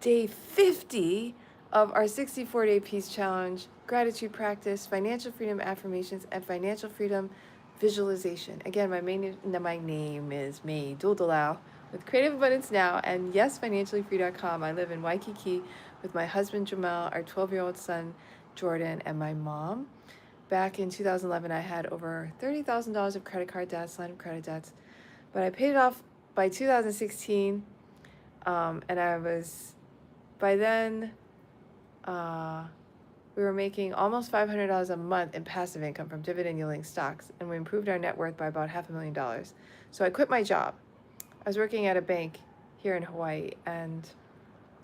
day 50 of our 64-day peace challenge, gratitude practice, financial freedom affirmations, and financial freedom visualization. Again, my name is May Duldalau with Creative Abundance Now and financiallyfree.com. I live in Waikiki with my husband Jamal, our 12-year-old son Jordan, and my mom. Back in 2011, I had over $30,000 of credit card debts, line of credit debts, but I paid it off by 2016, and I was, by then, we were making almost $500 a month in passive income from dividend yielding stocks, and we improved our net worth by about $500,000. So I quit my job. I was working at a bank here in Hawaii, and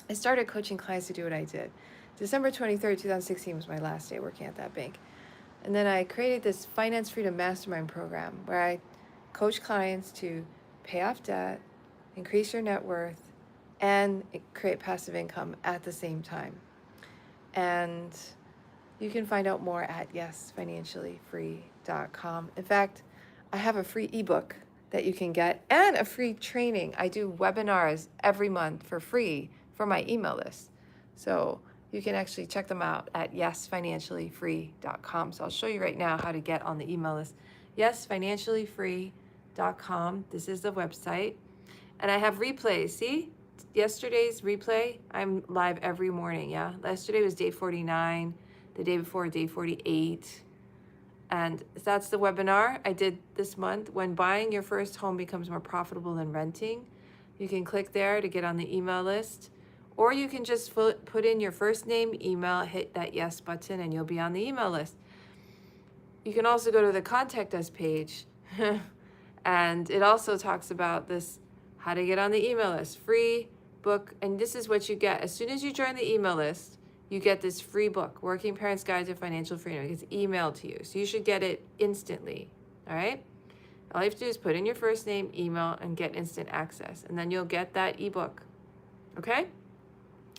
I started coaching clients to do what I did. December 23rd, 2016 was my last day working at that bank. And then I created this Finance Freedom Mastermind program where I coach clients to pay off debt, increase your net worth, and create passive income at the same time. And you can find out more at financiallyfree.com. In fact, I have a free ebook that you can get and a free training. I do webinars every month for free for my email list. So you can actually check them out at financiallyfree.com. So I'll show you right now how to get on the email list. financiallyfree.com. This is the website. And I have replays. See? Yesterday's replay, I'm live every morning, yeah? Yesterday was day 49, the day before, day 48. And that's the webinar I did this month. When buying your first home becomes more profitable than renting, you can click there to get on the email list. Or you can just put in your first name, email, hit that yes button, and you'll be on the email list. You can also go to the contact us page. And it also talks about this, how to get on the email list, free book. And this is what you get. As soon as you join the email list, you get this free book, Working Parents Guide to Financial Freedom. It gets emailed to you. So you should get it instantly. All right? All you have to do is put in your first name, email, and get instant access. And then you'll get that ebook. Okay?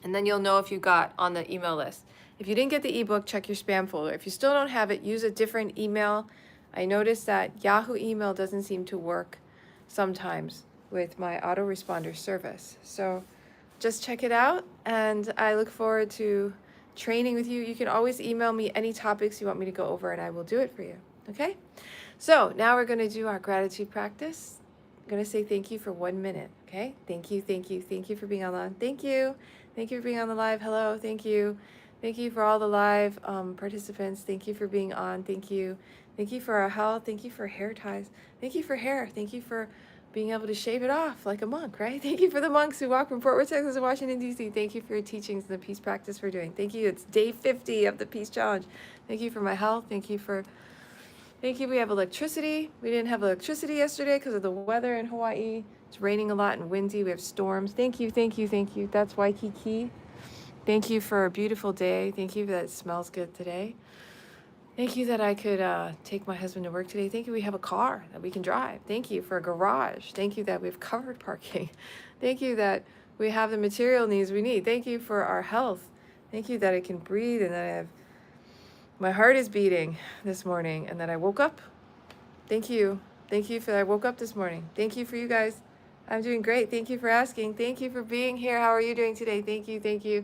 And then you'll know if you got on the email list. If you didn't get the ebook, check your spam folder. If you still don't have it, use a different email. I noticed that Yahoo email doesn't seem to work sometimes with my autoresponder service. So just check it out, and I look forward to training with you. You can always email me any topics you want me to go over, and I will do it for you, okay? So now we're gonna do our gratitude practice. I'm gonna say thank you for 1 minute, okay? Thank you, thank you, thank you for being online. Thank you. Thank you for being on the live. Hello, thank you. Thank you for all the live participants. Thank you for being on. Thank you. Thank you for our health. Thank you for hair ties. Thank you for hair. Thank you for being able to shave it off like a monk, right? Thank you for the monks who walk from Fort Worth, Texas to Washington, D.C. Thank you for your teachings and the peace practice we're doing. Thank you. It's day 50 of the Peace Challenge. Thank you for my health. Thank you. We have electricity. We didn't have electricity yesterday because of the weather in Hawaii. It's raining a lot and windy. We have storms. Thank you, thank you, thank you. That's Waikiki. Thank you for a beautiful day. Thank you that it smells good today. Thank you that I could take my husband to work today. Thank you we have a car that we can drive. Thank you for a garage. Thank you that we have covered parking. Thank you that we have the material needs we need. Thank you for our health. Thank you that I can breathe and that my heart is beating this morning and that I woke up. Thank you. Thank you for that I woke up this morning. Thank you for you guys. I'm doing great. Thank you for asking. Thank you for being here. How are you doing today? Thank you. Thank you.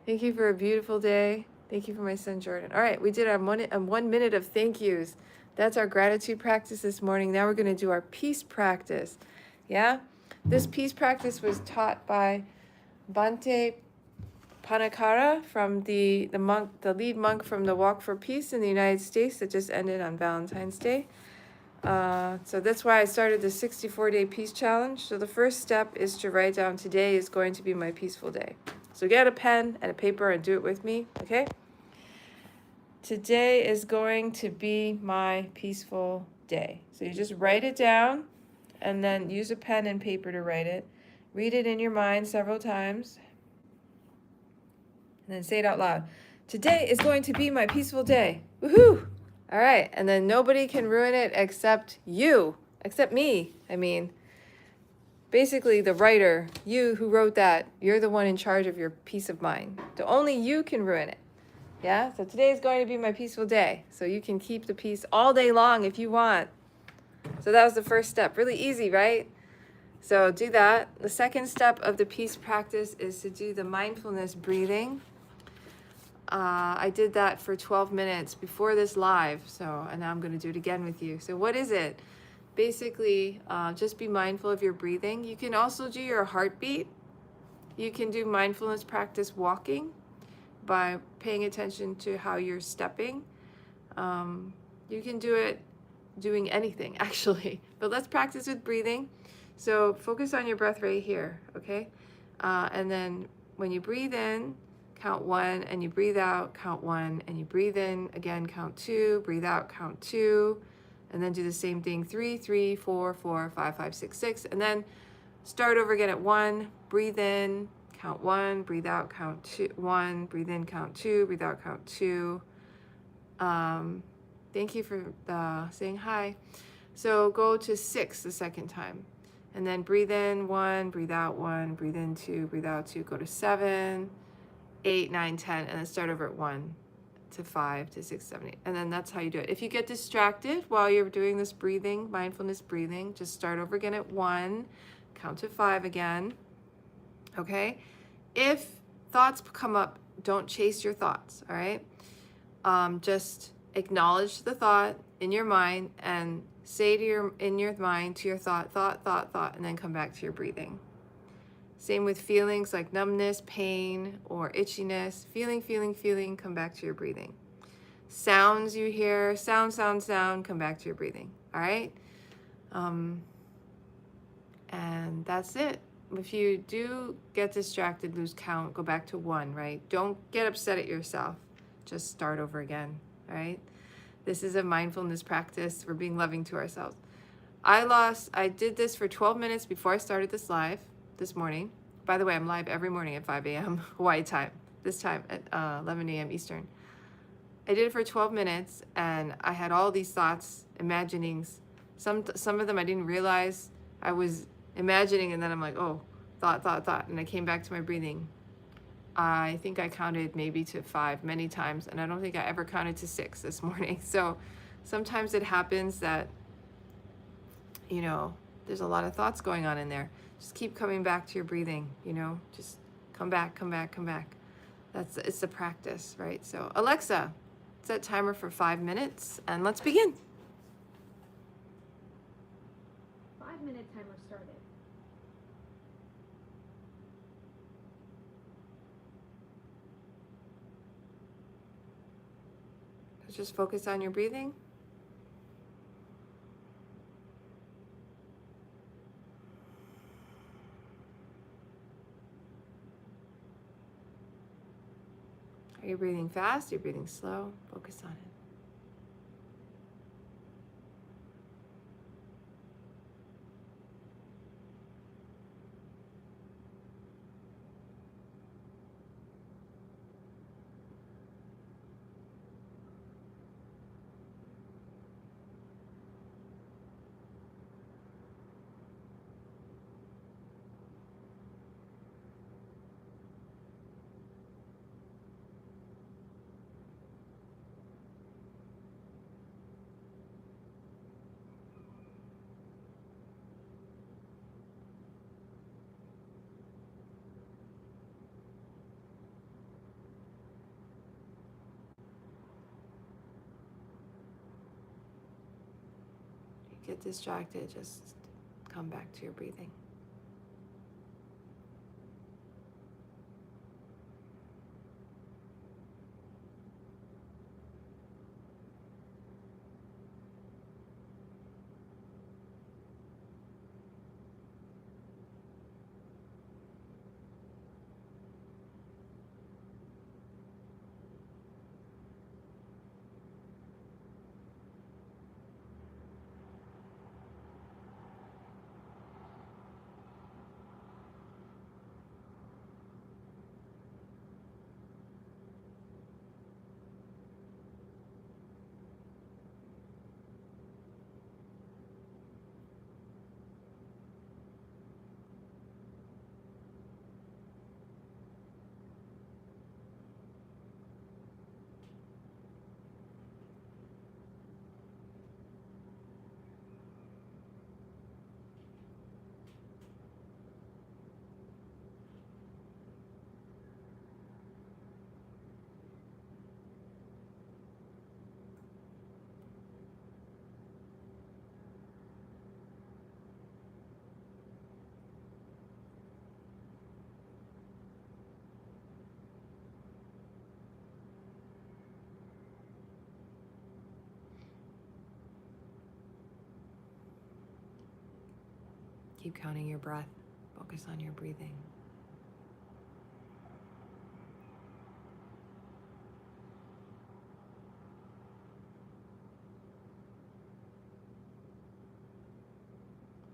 Thank you for a beautiful day. Thank you for my son, Jordan. All right, we did our 1 minute of thank yous. That's our gratitude practice this morning. Now we're going to do our peace practice. Yeah? This peace practice was taught by Bhante Panakara, from the lead monk from the Walk for Peace in the United States that just ended on Valentine's Day. So that's why I started the 64-day peace challenge. So the first step is to write down, today is going to be my peaceful day. So get a pen and a paper and do it with me, okay? Today is going to be my peaceful day. So you just write it down and then use a pen and paper to write it. Read it in your mind several times. And then say it out loud. Today is going to be my peaceful day. Woohoo! All right, and then nobody can ruin it except you, except me. I mean, basically the writer, you who wrote that, you're the one in charge of your peace of mind. So only you can ruin it. Yeah, so today is going to be my peaceful day. So you can keep the peace all day long if you want. So that was the first step. Really easy, right? So do that. The second step of the peace practice is to do the mindfulness breathing. I did that for 12 minutes before this live, and now I'm going to do it again with you. So what is it? Basically, just be mindful of your breathing. You can also do your heartbeat. You can do mindfulness practice walking by paying attention to how you're stepping. You can do it doing anything, actually. But let's practice with breathing. So focus on your breath right here, okay? And then when you breathe in, count 1, and you breathe out, count 1, and you breathe in, again, count 2, breathe out, count 2, and then do the same thing, 3, 3, 4, 4, 5, 5, 6, 6, and then start over again at 1, breathe in, count 1, breathe out, count 2, 1, breathe in, count 2, breathe out, count 2. Thank you for saying hi. So go to 6 the second time. And then breathe in 1, breathe out 1, breathe in 2, breathe out 2, go to 7, 8, 9, 10, and then start over at 1 to 5 to 6, 7, 8. And then that's how you do it. If you get distracted while you're doing this breathing, mindfulness breathing, just start over again at 1, count to 5 again. Okay? If thoughts come up, don't chase your thoughts, all right? Just acknowledge the thought in your mind and say in your mind to your thought, and then come back to your breathing. Same with feelings like numbness, pain, or itchiness. Feeling, come back to your breathing. Sounds you hear, sound, come back to your breathing. All right? And that's it. If you do get distracted, lose count, go back to 1, right? Don't get upset at yourself. Just start over again, all right? This is a mindfulness practice. We're being loving to ourselves. I did this for 12 minutes before I started this live this morning. By the way, I'm live every morning at 5 a.m. Hawaii time, this time at 11 a.m. Eastern. I did it for 12 minutes, and I had all these thoughts, imaginings. Some of them I didn't realize I was imagining, and then I'm like, oh, thought, and I came back to my breathing. I think I counted maybe to 5 many times, and I don't think I ever counted to 6 this morning. So sometimes it happens that, there's a lot of thoughts going on in there. Just keep coming back to your breathing, just come back. It's a practice, right? So Alexa, set timer for 5 minutes, and let's begin. 5-minute timer started. Just focus on your breathing. Are you breathing fast? Are you breathing slow? Focus on it. Get distracted, just come back to your breathing. Keep counting your breath. Focus on your breathing.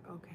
Focus.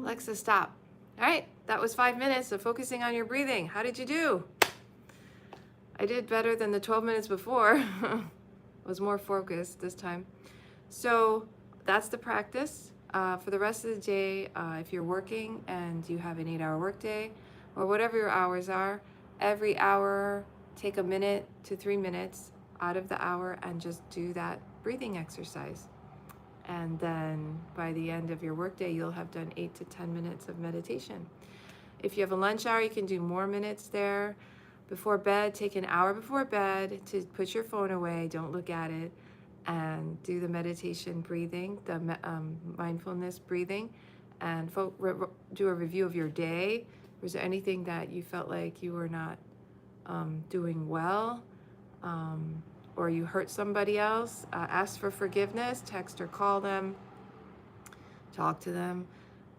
Alexa, stop. All right, that was 5 minutes of focusing on your breathing. How did you do? I did better than the 12 minutes before. I was more focused this time. So that's the practice. For the rest of the day, if you're working and you have an 8-hour workday or whatever your hours are, every hour, take a minute to 3 minutes out of the hour and just do that breathing exercise. And then by the end of your workday, you'll have done 8 to 10 minutes of meditation. If you have a lunch hour, you can do more minutes there. Before bed, take an hour before bed to put your phone away, don't look at it, and do the meditation breathing, the mindfulness breathing, and do a review of your day. Was there anything that you felt like you were not doing well? Or you hurt somebody else? Ask for forgiveness, text or call them, talk to them,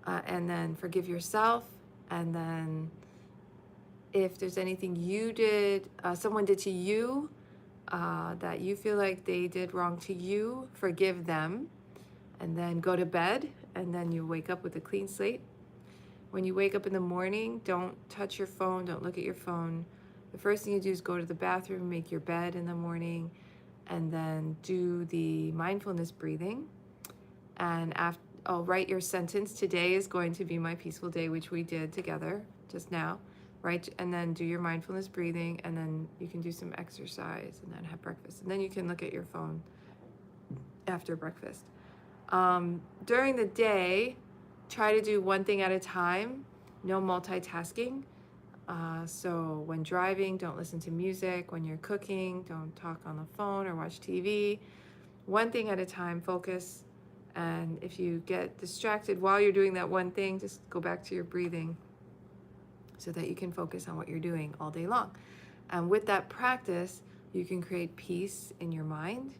and then forgive yourself. And then if there's anything you did, someone did to you, that you feel like they did wrong to you, forgive them, and then go to bed, and then you wake up with a clean slate. When you wake up in the morning, don't touch your phone, don't look at your phone. The first thing you do is go to the bathroom, make your bed in the morning, and then do the mindfulness breathing. And I'll write your sentence. Today is going to be my peaceful day, which we did together just now, right? And then do your mindfulness breathing, and then you can do some exercise, and then have breakfast. And then you can look at your phone after breakfast. During the day, try to do one thing at a time, no multitasking. So when driving, don't listen to music. When you're cooking, don't talk on the phone or watch TV. One thing at a time, focus. And if you get distracted while you're doing that one thing, just go back to your breathing so that you can focus on what you're doing all day long. And with that practice, you can create peace in your mind.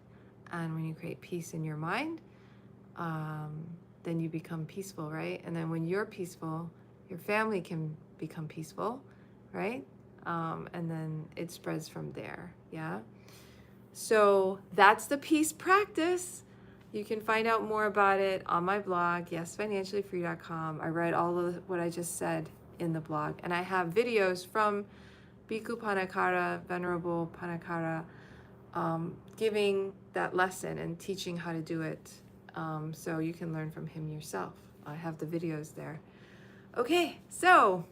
And when you create peace in your mind, then you become peaceful, right? And then when you're peaceful, your family can become peaceful, right? And then it spreads from there, yeah? So that's the peace practice. You can find out more about it on my blog, yesfinanciallyfree.com. I write all of what I just said in the blog. And I have videos from Bhikkhu Panakara, Venerable Panakara, giving that lesson and teaching how to do it. So you can learn from him yourself. I have the videos there. Okay, so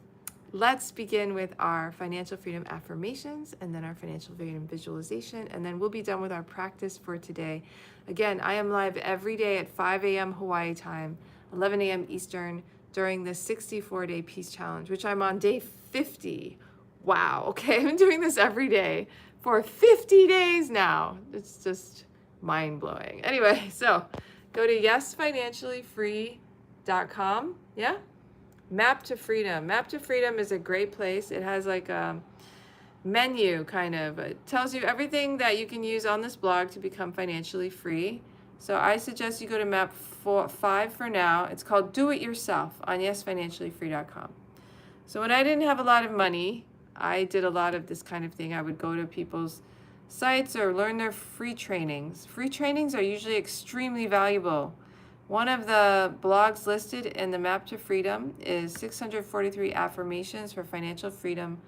let's begin with our financial freedom affirmations and then our financial freedom visualization, and then we'll be done with our practice for today. Again, I am live every day at 5 a.m. Hawaii time, 11 a.m. Eastern during the 64-day peace challenge, which I'm on day 50. Wow, okay, I've been doing this every day for 50 days now. It's just mind-blowing. Anyway, so go to yesfinanciallyfree.com, yeah? Map to Freedom. Map to Freedom is a great place. It has like a menu kind of. It tells you everything that you can use on this blog to become financially free. So I suggest you go to map 5 for now. It's called Do It Yourself on yesfinanciallyfree.com. So when I didn't have a lot of money, I did a lot of this kind of thing. I would go to people's sites or learn their free trainings. Free trainings are usually extremely valuable. One of the blogs listed in the Map to Freedom is 643 affirmations for financial freedom,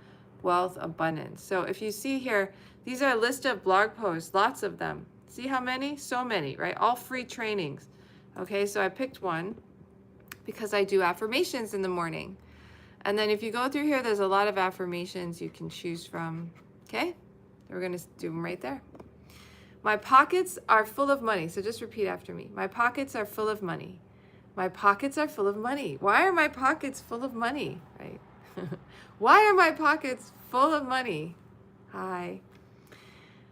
wealth, abundance. So if you see here, these are a list of blog posts, lots of them. See how many? So many, right? All free trainings. Okay, so I picked one because I do affirmations in the morning. And then if you go through here, there's a lot of affirmations you can choose from. Okay, we're going to do them right there. My pockets are full of money. So just repeat after me. My pockets are full of money. My pockets are full of money. Why are my pockets full of money? Right? Why are my pockets full of money? Hi.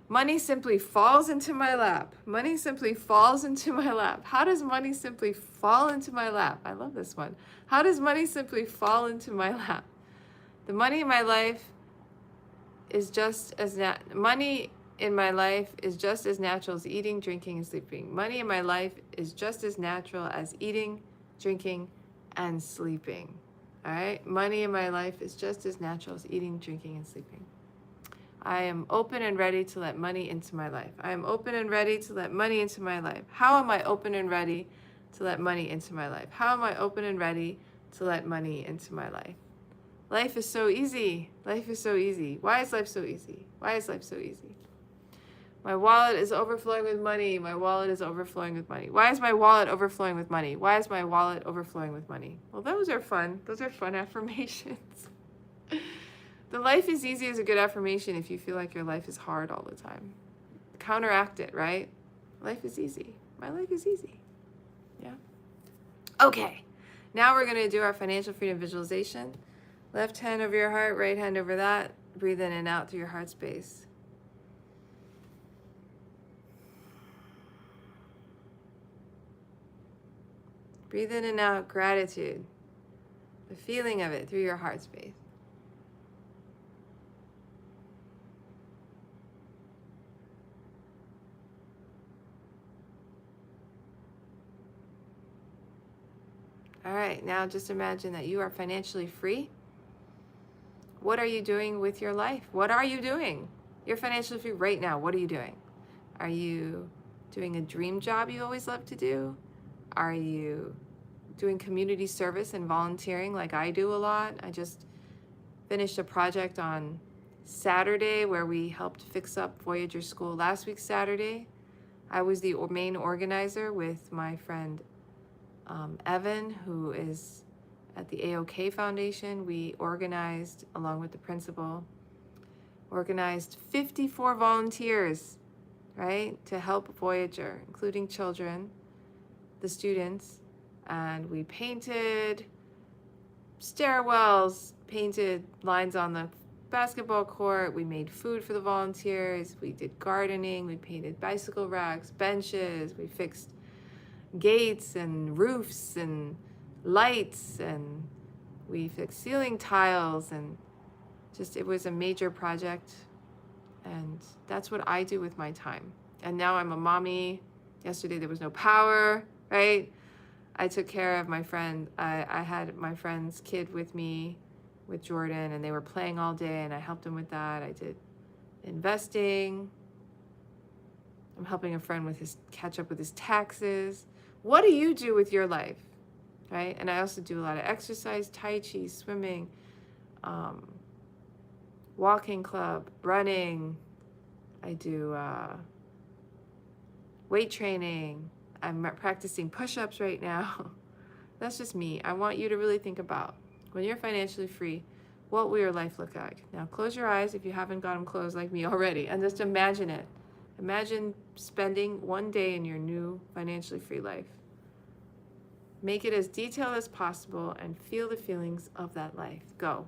Money simply falls into my lap. Money simply falls into my lap. How does money simply fall into my lap? I love this one. How does money simply fall into my lap? The money in my life is just as money in my life is just as natural as eating, drinking, and sleeping. Money in my life is just as natural as eating, drinking, and sleeping. All right? Money in my life is just as natural as eating, drinking, and sleeping. I am open and ready to let money into my life. I am open and ready to let money into my life. How am I open and ready to let money into my life? How am I open and ready to let money into my life? Life is so easy. Life is so easy. Why is life so easy? Why is life so easy? My wallet is overflowing with money. My wallet is overflowing with money. Why is my wallet overflowing with money? Why is my wallet overflowing with money? Well, those are fun. Those are fun affirmations. The life is easy is a good affirmation if you feel like your life is hard all the time. Counteract it, right? Life is easy. My life is easy. Yeah? Okay. Now we're going to do our financial freedom visualization. Left hand over your heart, right hand over that. Breathe in and out through your heart space. Breathe in and out gratitude, the feeling of it through your heart space. All right, now just imagine that you are financially free. What are you doing with your life? What are you doing? You're financially free right now. What are you doing? Are you doing a dream job you always love to do? Are you doing community service and volunteering like I do a lot? I just finished a project on Saturday where we helped fix up Voyager School last week Saturday. I was the main organizer with my friend Evan, who is at the AOK Foundation. We organized, along with the principal, 54 volunteers, right, to help Voyager, including children, the students, and we painted stairwells, painted lines on the basketball court, we made food for the volunteers, we did gardening, we painted bicycle racks, benches, we fixed gates and roofs and lights, and we fixed ceiling tiles, and just it was a major project. And that's what I do with my time. And now I'm a mommy. Yesterday there was no power, right? I took care of my friend. I had my friend's kid with me, with Jordan, and they were playing all day, and I helped him with that. I did investing. I'm helping a friend with his catch up with his taxes. What do you do with your life, right? And I also do a lot of exercise, Tai Chi, swimming, walking club, running. I do weight training. I'm practicing push-ups right now. That's just me. I want you to really think about when you're financially free, what will your life look like? Now close your eyes if you haven't got them closed like me already, and just imagine it. Imagine spending one day in your new financially free life. Make it as detailed as possible and feel the feelings of that life. Go.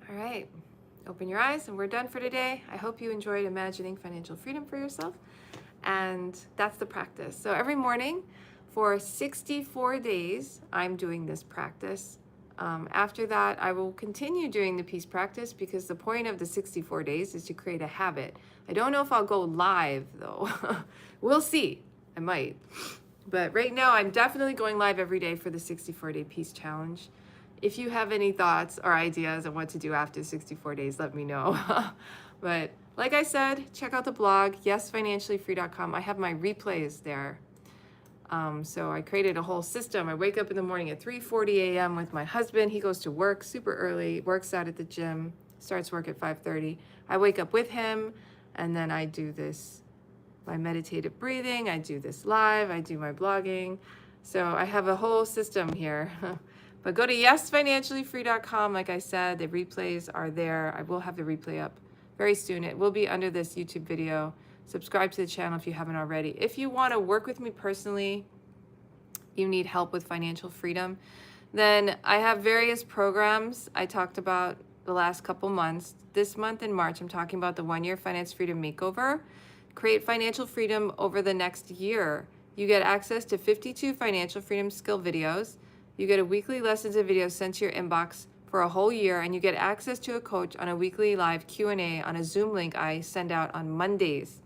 All right, open your eyes and we're done for today. I hope you enjoyed imagining financial freedom for yourself. And that's the practice. So every morning for 64 days, I'm doing this practice. After that, I will continue doing the peace practice because the point of the 64 days is to create a habit. I don't know if I'll go live though. We'll see. I might. But right now, I'm definitely going live every day for the 64-day peace challenge. If you have any thoughts or ideas on what to do after 64 days, let me know. But like I said, check out the blog, yesfinanciallyfree.com. I have my replays there. So I created a whole system. I wake up in the morning at 3:40 a.m. with my husband. He goes to work super early, works out at the gym, starts work at 5:30. I wake up with him, and then I do my meditative breathing. I do this live. I do my blogging. So I have a whole system here. But go to yesfinanciallyfree.com. Like I said, the replays are there. I will have the replay up very soon. It will be under this YouTube video. Subscribe to the channel if you haven't already. If you want to work with me personally, you need help with financial freedom, then I have various programs I talked about the last couple months. This month in March, I'm talking about the 1-year finance freedom makeover. Create financial freedom over the next year. You get access to 52 financial freedom skill videos. You get a weekly lessons and videos sent to your inbox for a whole year, and you get access to a coach on a weekly live Q&A on a Zoom link I send out on Mondays.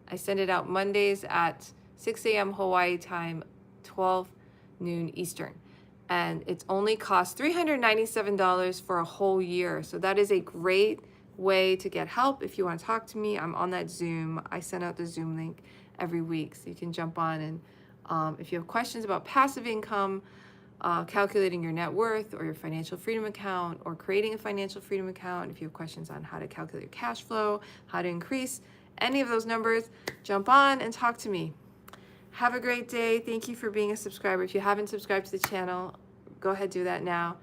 I send it out Mondays at 6 a.m. Hawaii time, 12 noon Eastern. And it's only cost $397 for a whole year. So that is a great way to get help. If you want to talk to me, I'm on that Zoom. I send out the Zoom link every week, so you can jump on. And if you have questions about passive income, calculating your net worth or your financial freedom account, or creating a financial freedom account, if you have questions on how to calculate your cash flow, how to increase any of those numbers, jump on and talk to me. Have a great day. Thank you for being a subscriber. If you haven't subscribed to the channel, go ahead, do that now.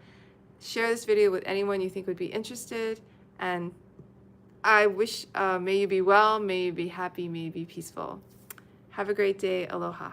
Share this video with anyone you think would be interested. And I wish, may you be well, may you be happy, may you be peaceful. Have a great day. Aloha.